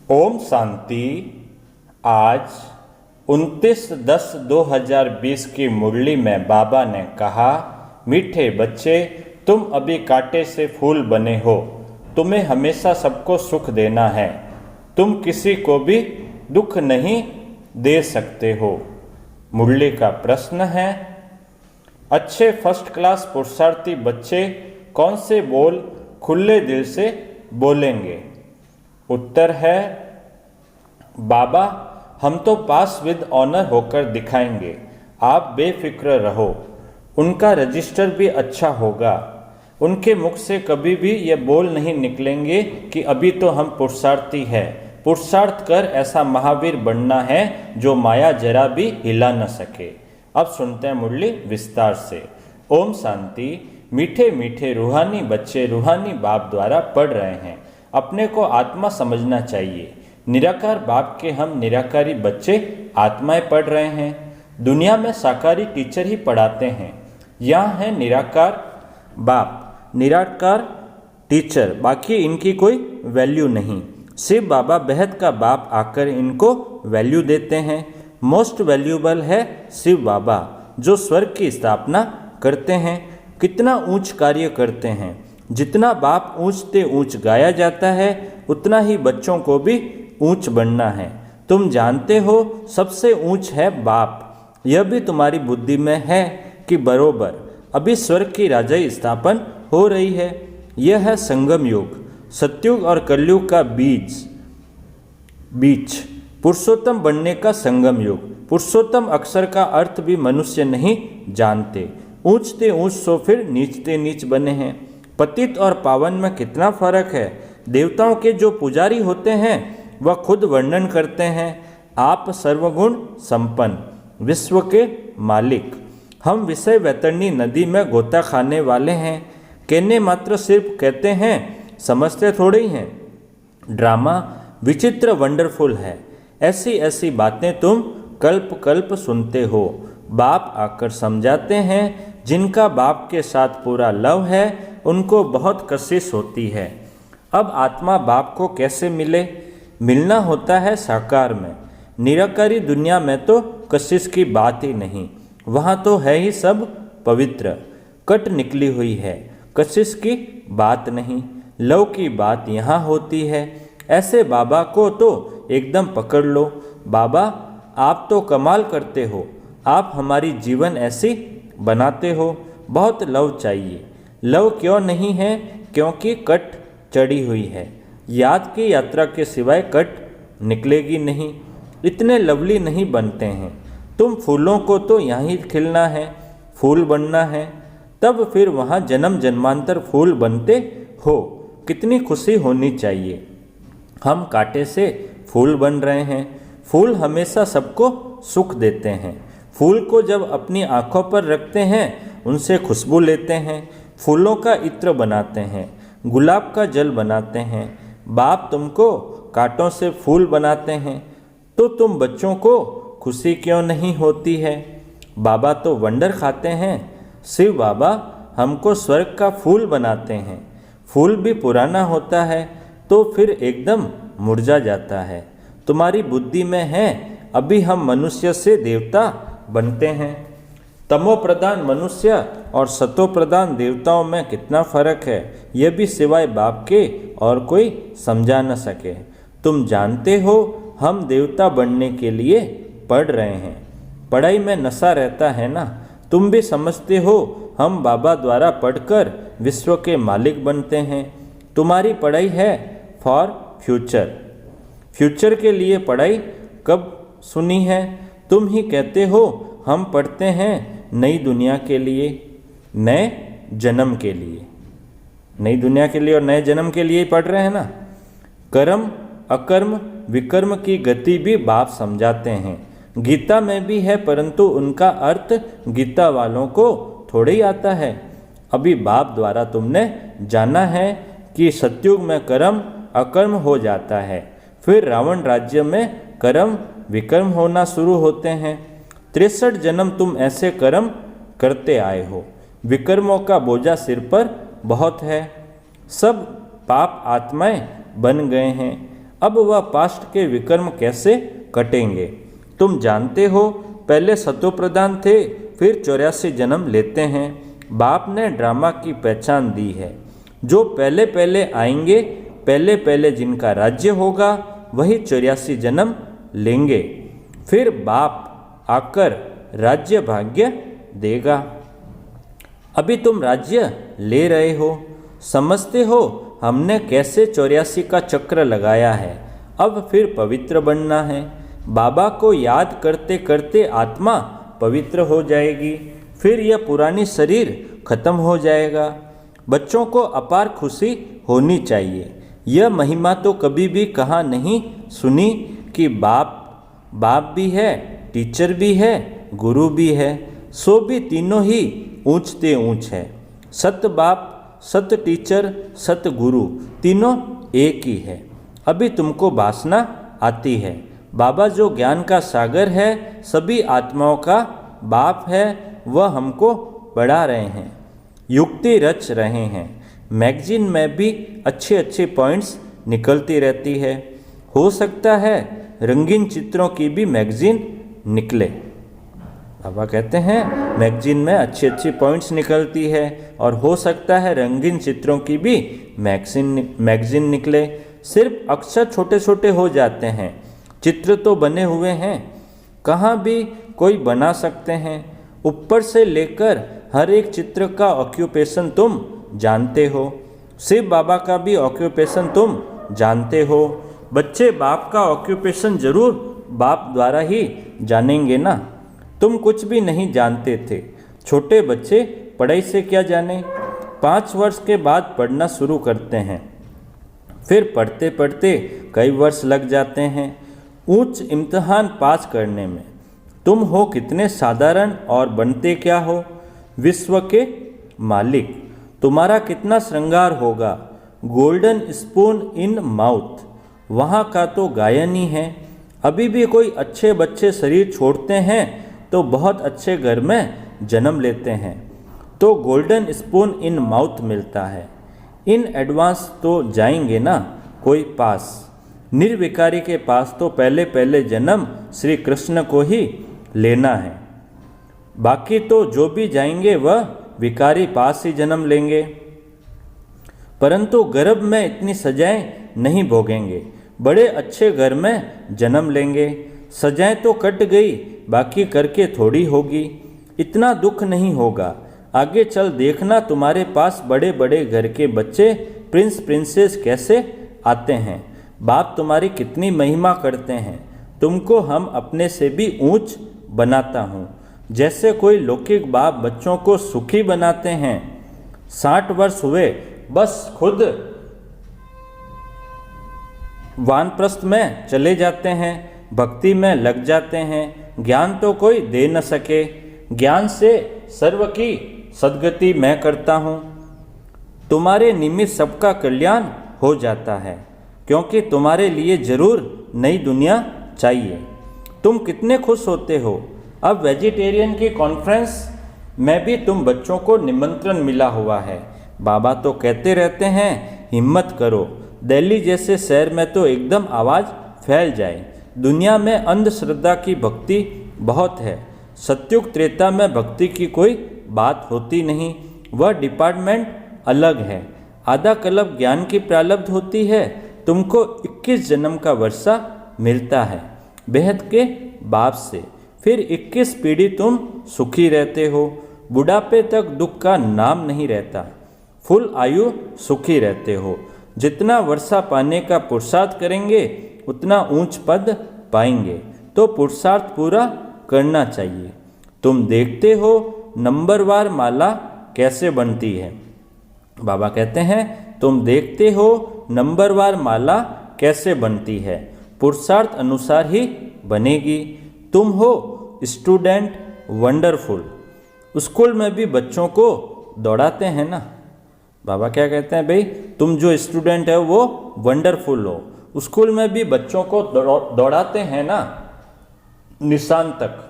ओम शांति। आज 29/10/2020 की मुरली में बाबा ने कहा, मीठे बच्चे, तुम अभी कांटे से फूल बने हो। तुम्हें हमेशा सबको सुख देना है। तुम किसी को भी दुख नहीं दे सकते हो। मुरली का प्रश्न है, अच्छे फर्स्ट क्लास पुरुषार्थी बच्चे कौन से बोल खुले दिल से बोलेंगे? उत्तर है, बाबा हम तो पास विद ऑनर होकर दिखाएंगे, आप बेफिक्र रहो। उनका रजिस्टर भी अच्छा होगा। उनके मुख से कभी भी ये बोल नहीं निकलेंगे कि अभी तो हम पुरुषार्थी हैं। पुरुषार्थ कर ऐसा महावीर बनना है जो माया जरा भी हिला न सके। अब सुनते हैं मुरली विस्तार से। ओम शांति। मीठे मीठे रूहानी बच्चे रूहानी बाप द्वारा पढ़ रहे हैं। अपने को आत्मा समझना चाहिए। निराकार बाप के हम निराकारी बच्चे आत्माएं पढ़ रहे हैं। दुनिया में साकारी टीचर ही पढ़ाते हैं। यहाँ है निराकार बाप, निराकार टीचर, बाकी इनकी कोई वैल्यू नहीं। शिव बाबा बेहद का बाप आकर इनको वैल्यू देते हैं। मोस्ट वैल्यूबल है शिव बाबा जो स्वर्ग की स्थापना करते हैं। कितना ऊंच कार्य करते हैं। जितना बाप ऊंचते ऊंच गाया जाता है उतना ही बच्चों को भी ऊंच बनना है। तुम जानते हो सबसे ऊंच है बाप। यह भी तुम्हारी बुद्धि में है कि बरोबर अभी स्वर्ग की राजाई स्थापन हो रही है। यह है संगम युग, सतयुग और कलयुग का बीच पुरुषोत्तम बनने का संगम युग। पुरुषोत्तम अक्षर का अर्थ भी मनुष्य नहीं जानते। ऊंचते ऊंच सो फिर नीचते नीच बने हैं। पतित और पावन में कितना फर्क है। देवताओं के जो पुजारी होते हैं वह खुद वर्णन करते हैं, आप सर्वगुण संपन्न, विश्व के मालिक। हम विषय वैतरणी नदी में गोता खाने वाले हैं। कहने मात्र सिर्फ कहते हैं, समझते थोड़े ही हैं। ड्रामा विचित्र वंडरफुल है। ऐसी ऐसी बातें तुम कल्प कल्प सुनते हो। बाप आकर समझाते हैं। जिनका बाप के साथ पूरा लव है उनको बहुत कशिश होती है। अब आत्मा बाप को कैसे मिले? मिलना होता है साकार में। निराकारी दुनिया में तो कशिश की बात ही नहीं। वहाँ तो है ही सब पवित्र, कट निकली हुई है। कशिश की बात नहीं, लव की बात यहाँ होती है। ऐसे बाबा को तो एकदम पकड़ लो। बाबा आप तो कमाल करते हो। आप हमारी जीवन ऐसी बनाते हो। बहुत लव चाहिए। लव क्यों नहीं है? क्योंकि कट चढ़ी हुई है। याद की यात्रा के सिवाय कट निकलेगी नहीं। इतने लवली नहीं बनते हैं। तुम फूलों को तो यहाँ ही खिलना है, फूल बनना है, तब फिर वहाँ जन्म जन्मांतर फूल बनते हो। कितनी खुशी होनी चाहिए। हम कांटे से फूल बन रहे हैं। फूल हमेशा सबको सुख देते हैं। फूल को जब अपनी आँखों पर रखते हैं उनसे खुशबू लेते हैं। फूलों का इत्र बनाते हैं, गुलाब का जल बनाते हैं। बाप तुमको कांटों से फूल बनाते हैं तो तुम बच्चों को खुशी क्यों नहीं होती है? बाबा तो वंडर खाते हैं। शिव बाबा हमको स्वर्ग का फूल बनाते हैं। फूल भी पुराना होता है तो फिर एकदम मुरझा जाता है। तुम्हारी बुद्धि में है अभी हम मनुष्य से देवता बनते हैं। तमो प्रधान मनुष्य और सतो प्रधान देवताओं में कितना फर्क है, यह भी सिवाय बाप के और कोई समझा न सके। तुम जानते हो हम देवता बनने के लिए पढ़ रहे हैं। पढ़ाई में नशा रहता है ना। तुम भी समझते हो हम बाबा द्वारा पढ़कर विश्व के मालिक बनते हैं। तुम्हारी पढ़ाई है फॉर फ्यूचर। फ्यूचर के लिए पढ़ाई कब सुनी है? तुम ही कहते हो हम पढ़ते हैं नई दुनिया के लिए, नए जन्म के लिए। नई दुनिया के लिए और नए जन्म के लिए ही पढ़ रहे हैं ना। कर्म अकर्म विकर्म की गति भी बाप समझाते हैं। गीता में भी है परंतु उनका अर्थ गीता वालों को थोड़े ही आता है। अभी बाप द्वारा तुमने जाना है कि सतयुग में कर्म अकर्म हो जाता है, फिर रावण राज्य में कर्म विकर्म होना शुरू होते हैं। 63 जन्म तुम ऐसे कर्म करते आए हो। विकर्मों का बोझा सिर पर बहुत है। सब पाप आत्माएं बन गए हैं। अब वह पास्ट के विकर्म कैसे कटेंगे? तुम जानते हो, पहले सतोप्रधान थे, फिर 84 जन्म लेते हैं। बाप ने ड्रामा की पहचान दी है। जो पहले पहले आएंगे, पहले पहले जिनका राज्य होगा, वही 84 जन्म लेंगे। फिर बाप आकर राज्य भाग्य देगा। अभी तुम राज्य ले रहे हो, समझते हो हमने कैसे 84 का चक्र लगाया है। अब फिर पवित्र बनना है। बाबा को याद करते करते आत्मा पवित्र हो जाएगी। फिर यह पुरानी शरीर खत्म हो जाएगा। बच्चों को अपार खुशी होनी चाहिए। यह महिमा तो कभी भी कहा नहीं सुनी कि बाप भी है, टीचर भी है, गुरु भी है। सो भी तीनों ही ऊंचते ऊंच है। सत बाप, सत टीचर, सत गुरु, तीनों एक ही है। अभी तुमको वासना आती है। बाबा जो ज्ञान का सागर है, सभी आत्माओं का बाप है, वह हमको बढ़ा रहे हैं, युक्ति रच रहे हैं। मैगजीन में भी अच्छे अच्छे पॉइंट्स निकलती रहती है। हो सकता है रंगीन चित्रों की भी मैगजीन निकले। बाबा कहते हैं मैगजीन में अच्छी अच्छी पॉइंट्स निकलती है और हो सकता है रंगीन चित्रों की भी मैगजीन निकले। सिर्फ अक्षर छोटे छोटे हो जाते हैं, चित्र तो बने हुए हैं। कहाँ भी कोई बना सकते हैं। ऊपर से लेकर हर एक चित्र का ऑक्यूपेशन तुम जानते हो। शिव बाबा का भी ऑक्यूपेशन तुम जानते हो। बच्चे बाप का ऑक्यूपेशन जरूर बाप द्वारा ही जानेंगे ना। तुम कुछ भी नहीं जानते थे। छोटे बच्चे पढ़ाई से क्या जाने। 5 वर्ष के बाद पढ़ना शुरू करते हैं, फिर पढ़ते पढ़ते कई वर्ष लग जाते हैं उच्च इम्तिहान पास करने में। तुम हो कितने साधारण और बनते क्या हो विश्व के मालिक। तुम्हारा कितना श्रृंगार होगा। गोल्डन स्पून इन माउथ, वहाँ का तो गायन ही है। अभी भी कोई अच्छे बच्चे शरीर छोड़ते हैं तो बहुत अच्छे घर में जन्म लेते हैं, तो गोल्डन स्पून इन माउथ मिलता है। इन एडवांस तो जाएंगे ना कोई पास। निर्विकारी के पास तो पहले पहले जन्म श्री कृष्ण को ही लेना है। बाकी तो जो भी जाएंगे वह विकारी पास ही जन्म लेंगे। परंतु गर्भ में इतनी सजाएं नहीं भोगेंगे। बड़े अच्छे घर में जन्म लेंगे। सजाएं तो कट गई, बाकी करके थोड़ी होगी। इतना दुख नहीं होगा। आगे चल देखना तुम्हारे पास बड़े बड़े घर के बच्चे प्रिंस प्रिंसेस कैसे आते हैं। बाप तुम्हारी कितनी महिमा करते हैं। तुमको हम अपने से भी ऊंच बनाता हूँ। जैसे कोई लौकिक बाप बच्चों को सुखी बनाते हैं। 60 वर्ष हुए बस खुद वानप्रस्थ में चले जाते हैं, भक्ति में लग जाते हैं। ज्ञान तो कोई दे न सके। ज्ञान से सर्व की सद्गति मैं करता हूँ। तुम्हारे निमित्त सबका कल्याण हो जाता है, क्योंकि तुम्हारे लिए जरूर नई दुनिया चाहिए। तुम कितने खुश होते हो। अब वेजिटेरियन की कॉन्फ्रेंस में भी तुम बच्चों को निमंत्रण मिला हुआ है। बाबा तो कहते रहते हैं हिम्मत करो। दिल्ली जैसे शहर में तो एकदम आवाज़ फैल जाए। दुनिया में अंधश्रद्धा की भक्ति बहुत है। सत्युग त्रेता में भक्ति की कोई बात होती नहीं, वह डिपार्टमेंट अलग है। आधा कल्प ज्ञान की प्रारब्ध होती है। तुमको 21 जन्म का वर्षा मिलता है बेहद के बाप से। फिर 21 पीढ़ी तुम सुखी रहते हो। बुढ़ापे तक दुख का नाम नहीं रहता। फुल आयु सुखी रहते हो। जितना वर्षा पाने का पुरुषार्थ करेंगे उतना ऊंच पद पाएंगे। तो पुरुषार्थ पूरा करना चाहिए। तुम देखते हो नंबरवार माला कैसे बनती है। बाबा कहते हैं तुम देखते हो नंबरवार माला कैसे बनती है। पुरुषार्थ अनुसार ही बनेगी। तुम हो स्टूडेंट वंडरफुल। स्कूल में भी बच्चों को दौड़ाते हैं ना। बाबा क्या कहते हैं, भाई तुम जो स्टूडेंट है वो वंडरफुल हो। स्कूल में भी बच्चों को दौड़ाते हैं ना निशान तक।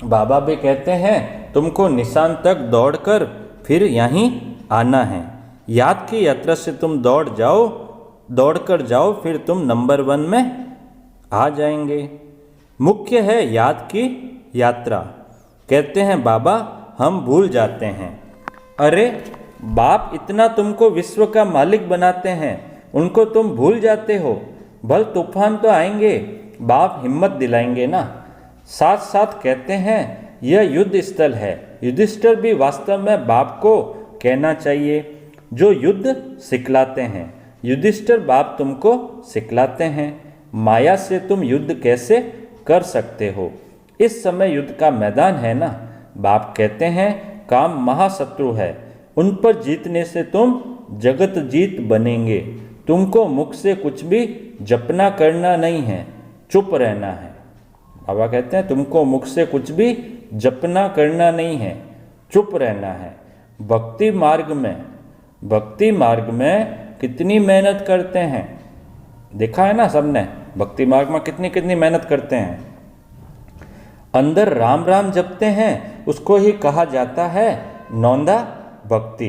बाबा भी कहते हैं तुमको निशान तक दौड़कर फिर यहीं आना है। याद की यात्रा से तुम दौड़ जाओ दौड़कर जाओ, फिर तुम नंबर 1 में आ जाएंगे। मुख्य है याद की यात्रा। कहते हैं बाबा हम भूल जाते हैं। अरे बाप इतना तुमको विश्व का मालिक बनाते हैं, उनको तुम भूल जाते हो। भल तूफान तो आएंगे, बाप हिम्मत दिलाएंगे ना। साथ साथ कहते हैं यह युद्ध स्थल है। युधिष्ठिर भी वास्तव में बाप को कहना चाहिए, जो युद्ध सिखलाते हैं। युधिष्ठिर बाप तुमको सिखलाते हैं, माया से तुम युद्ध कैसे कर सकते हो। इस समय युद्ध का मैदान है ना। बाप कहते हैं काम महाशत्रु है, उन पर जीतने से तुम जगत जीत बनेंगे। तुमको मुख से कुछ भी जपना करना नहीं है, चुप रहना है। बाबा कहते हैं तुमको मुख से कुछ भी जपना करना नहीं है, चुप रहना है। भक्ति मार्ग में कितनी मेहनत करते हैं, देखा है ना सबने। भक्ति मार्ग में कितनी कितनी मेहनत करते हैं। अंदर राम राम जपते हैं, उसको ही कहा जाता है नौंदा भक्ति।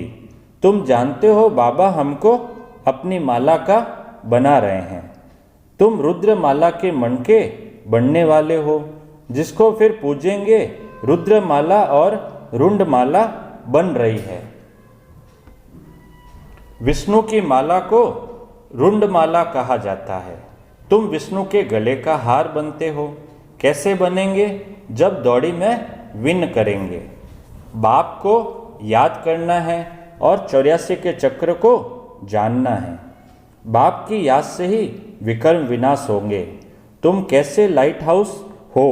तुम जानते हो बाबा हमको अपनी माला का बना रहे हैं। तुम रुद्र माला के मणके बनने वाले हो, जिसको फिर पूजेंगे रुद्र माला और रुंड माला बन रही है। विष्णु की माला को रुंड माला कहा जाता है। तुम विष्णु के गले का हार बनते हो। कैसे बनेंगे, जब दौड़ी में विन करेंगे। बाप को याद करना है और 84 के चक्र को जानना है। बाप की याद से ही विकर्म विनाश होंगे। तुम कैसे लाइट हाउस हो,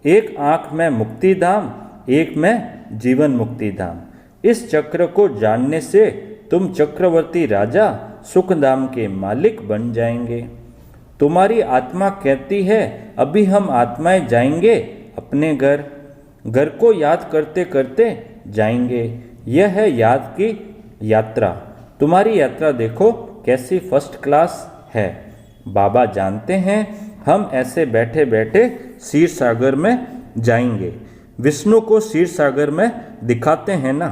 एक आंख में मुक्ति धाम, एक में जीवन मुक्ति धाम। इस चक्र को जानने से तुम चक्रवर्ती राजा सुखधाम के मालिक बन जाएंगे। तुम्हारी आत्मा कहती है अभी हम आत्माएं जाएंगे अपने घर। घर को याद करते करते जाएंगे। यह है याद की यात्रा। तुम्हारी यात्रा देखो कैसी फर्स्ट क्लास है। बाबा जानते हैं हम ऐसे बैठे बैठे क्षीर सागर में जाएंगे। विष्णु को क्षीर सागर में दिखाते हैं ना।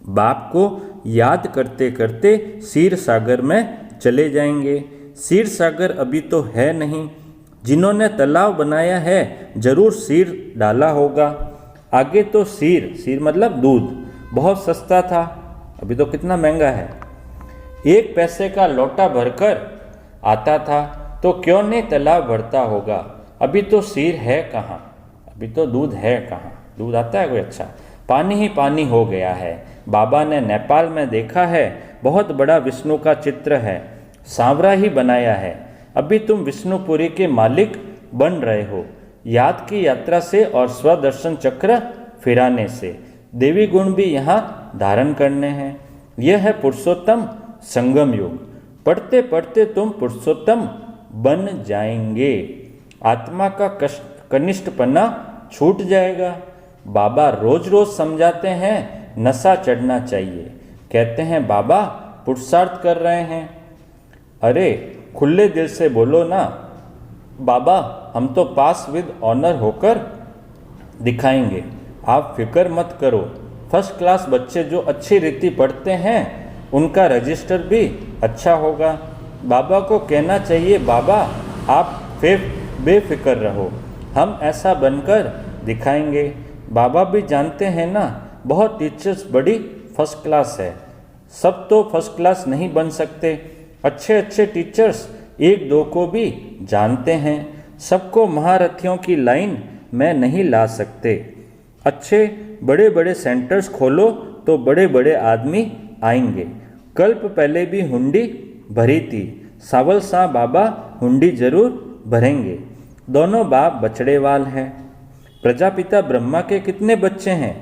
बाप को याद करते करते क्षीर सागर में चले जाएंगे। क्षीर सागर अभी तो है नहीं। जिन्होंने तालाब बनाया है जरूर क्षीर डाला होगा। आगे तो क्षीर मतलब दूध बहुत सस्ता था, अभी तो कितना महंगा है। 1 पैसे का लोटा भरकर आता था, तो क्यों नहीं तालाब भरता होगा। अभी तो क्षीर है कहाँ, अभी तो दूध है कहाँ। दूध आता है कोई अच्छा, पानी ही पानी हो गया है। बाबा ने नेपाल में देखा है, बहुत बड़ा विष्णु का चित्र है, सांवरा ही बनाया है। अभी तुम विष्णुपुरी के मालिक बन रहे हो, याद की यात्रा से और स्वदर्शन चक्र फिराने से। देवी गुण भी यहाँ धारण करने हैं। यह है पुरुषोत्तम संगम युग। पढ़ते पढ़ते तुम पुरुषोत्तम बन जाएंगे। आत्मा का कनिष्ठपना छूट जाएगा। बाबा रोज रोज समझाते हैं नशा चढ़ना चाहिए। कहते हैं बाबा पुरुषार्थ कर रहे हैं। अरे खुले दिल से बोलो ना, बाबा हम तो पास विद ऑनर होकर दिखाएंगे, आप फिक्र मत करो। फर्स्ट क्लास बच्चे जो अच्छी रीति पढ़ते हैं उनका रजिस्टर भी अच्छा होगा। बाबा को कहना चाहिए बाबा आप बेफिक्र रहो, हम ऐसा बनकर दिखाएंगे। बाबा भी जानते हैं ना, बहुत टीचर्स बड़ी फर्स्ट क्लास है, सब तो फर्स्ट क्लास नहीं बन सकते। अच्छे अच्छे टीचर्स 1-2 को भी जानते हैं, सबको महारथियों की लाइन में नहीं ला सकते। अच्छे बड़े बड़े सेंटर्स खोलो तो बड़े बड़े आदमी आएंगे। कल्प पहले भी हुंडी भरी थी, सावल शाह बाबा हुंडी जरूर भरेंगे। दोनों बाप बछड़ेवाल हैं। प्रजापिता ब्रह्मा के कितने बच्चे हैं,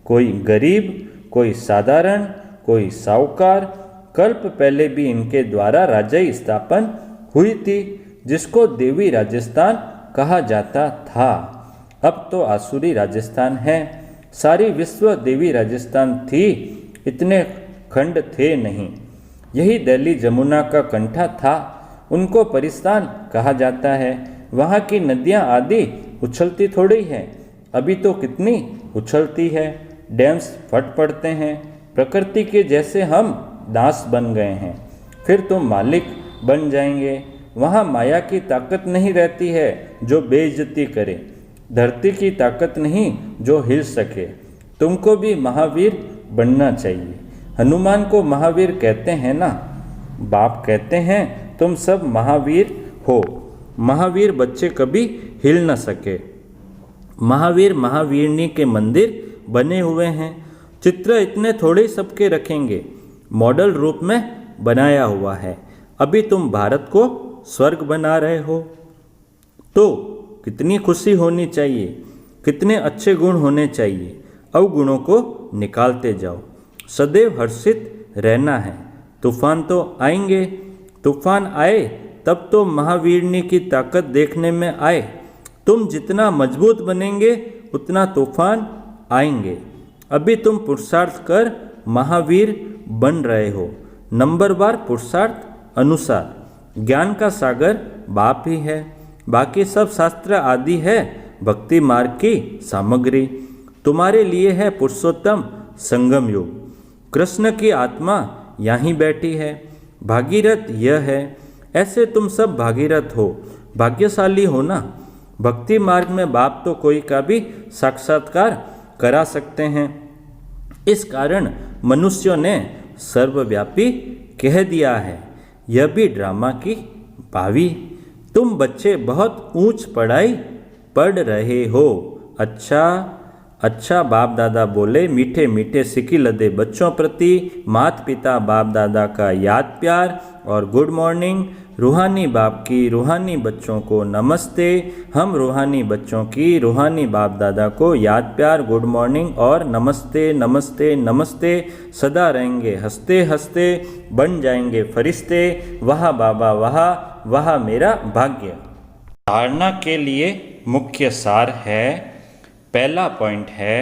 कोई गरीब, कोई साधारण, कोई साहूकार। कल्प पहले भी इनके द्वारा राज्य स्थापन हुई थी, जिसको देवी राजस्थान कहा जाता था। अब तो आसुरी राजस्थान है। सारी विश्व देवी राजस्थान थी, इतने खंड थे नहीं। यही दिल्ली जमुना का कंठा था, उनको परिस्तान कहा जाता है। वहाँ की नदियाँ आदि उछलती थोड़ी हैं, अभी तो कितनी उछलती है। डैम्स फट पड़ते हैं, प्रकृति के जैसे हम दास बन गए हैं। फिर तुम मालिक बन जाएंगे। वहाँ माया की ताकत नहीं रहती है जो बेइज्जती करे, धरती की ताकत नहीं जो हिल सके। तुमको भी महावीर बनना चाहिए। हनुमान को महावीर कहते हैं ना। बाप कहते हैं तुम सब महावीर हो। महावीर बच्चे कभी हिल न सके। महावीर महावीरनी के मंदिर बने हुए हैं। चित्र इतने थोड़े सबके रखेंगे, मॉडल रूप में बनाया हुआ है। अभी तुम भारत को स्वर्ग बना रहे हो तो कितनी खुशी होनी चाहिए, कितने अच्छे गुण होने चाहिए। अवगुणों को निकालते जाओ। सदैव हर्षित रहना है। तूफान तो आएंगे, तूफान आए तब तो महावीरनी की ताकत देखने में आए। तुम जितना मजबूत बनेंगे उतना तूफान आएंगे। अभी तुम पुरुषार्थ कर महावीर बन रहे हो। नंबरवार पुरुषार्थ अनुसार। ज्ञान का सागर बाप ही है, बाकी सब शास्त्र आदि है भक्ति मार्ग की सामग्री। तुम्हारे लिए है पुरुषोत्तम संगम योग। कृष्ण की आत्मा यहाँ बैठी है। भागीरथ यह है। ऐसे तुम सब भागीरथ हो, भाग्यशाली हो ना। भक्ति मार्ग में बाप तो कोई का भी साक्षात्कार करा सकते हैं। इस कारण मनुष्यों ने सर्वव्यापी कह दिया है। यह भी ड्रामा की भावी। तुम बच्चे बहुत ऊंच पढ़ाई पढ़ रहे हो। अच्छा अच्छा, बाप दादा बोले। मीठे मीठे सिकी लदे बच्चों प्रति माता पिता बाप दादा का याद प्यार और गुड मॉर्निंग। रूहानी बाप की रूहानी बच्चों को नमस्ते। हम रूहानी बच्चों की रूहानी बाप दादा को याद प्यार, गुड मॉर्निंग और नमस्ते नमस्ते नमस्ते। सदा रहेंगे हंसते हंसते, बन जाएंगे फरिश्ते। वाह बाबा वाह, वाह मेरा भाग्य। धारणा के लिए मुख्य सार है। पहला पॉइंट है,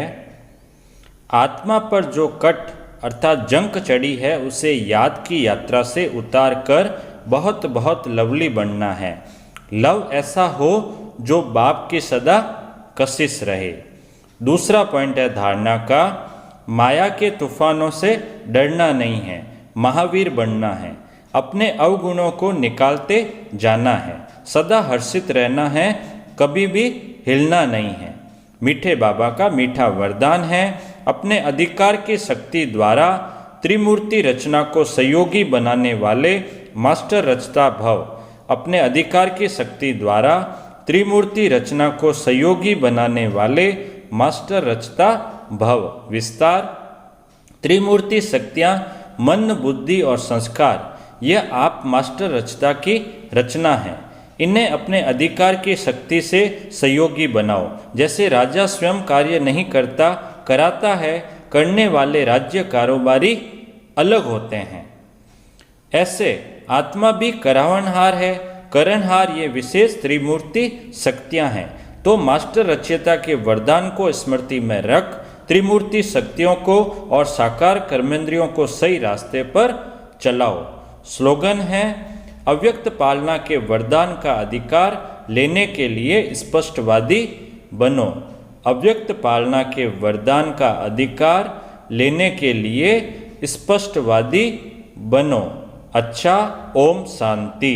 आत्मा पर जो कट अर्थात जंक चढ़ी है उसे याद की यात्रा से उतार कर बहुत बहुत लवली बनना है। लव ऐसा हो जो बाप की सदा कशिश रहे। दूसरा पॉइंट है धारणा का, माया के तूफानों से डरना नहीं है, महावीर बनना है। अपने अवगुणों को निकालते जाना है। सदा हर्षित रहना है, कभी भी हिलना नहीं है। मीठे बाबा का मीठा वरदान है। अपने अधिकार की शक्ति द्वारा त्रिमूर्ति रचना को सहयोगी बनाने वाले मास्टर रचता भव। अपने अधिकार की शक्ति द्वारा त्रिमूर्ति रचना को सहयोगी बनाने वाले मास्टर रचता भव। विस्तार, त्रिमूर्ति शक्तियाँ मन, बुद्धि और संस्कार, यह आप मास्टर रचता की रचना है। इन्हें अपने अधिकार की शक्ति से सहयोगी बनाओ। जैसे राजा स्वयं कार्य नहीं करता, कराता है, करने वाले राज्य कारोबारी अलग होते हैं। ऐसे आत्मा भी करावनहार है, करणहार। ये विशेष त्रिमूर्ति शक्तियां हैं। तो मास्टर रचयिता के वरदान को स्मृति में रख त्रिमूर्ति शक्तियों को और साकार कर्मेंद्रियों को सही रास्ते पर चलाओ। स्लोगन है, अव्यक्त पालना के वरदान का अधिकार लेने के लिए स्पष्टवादी बनो। अव्यक्त पालना के वरदान का अधिकार लेने के लिए स्पष्टवादी बनो। अच्छा, ओम शांति।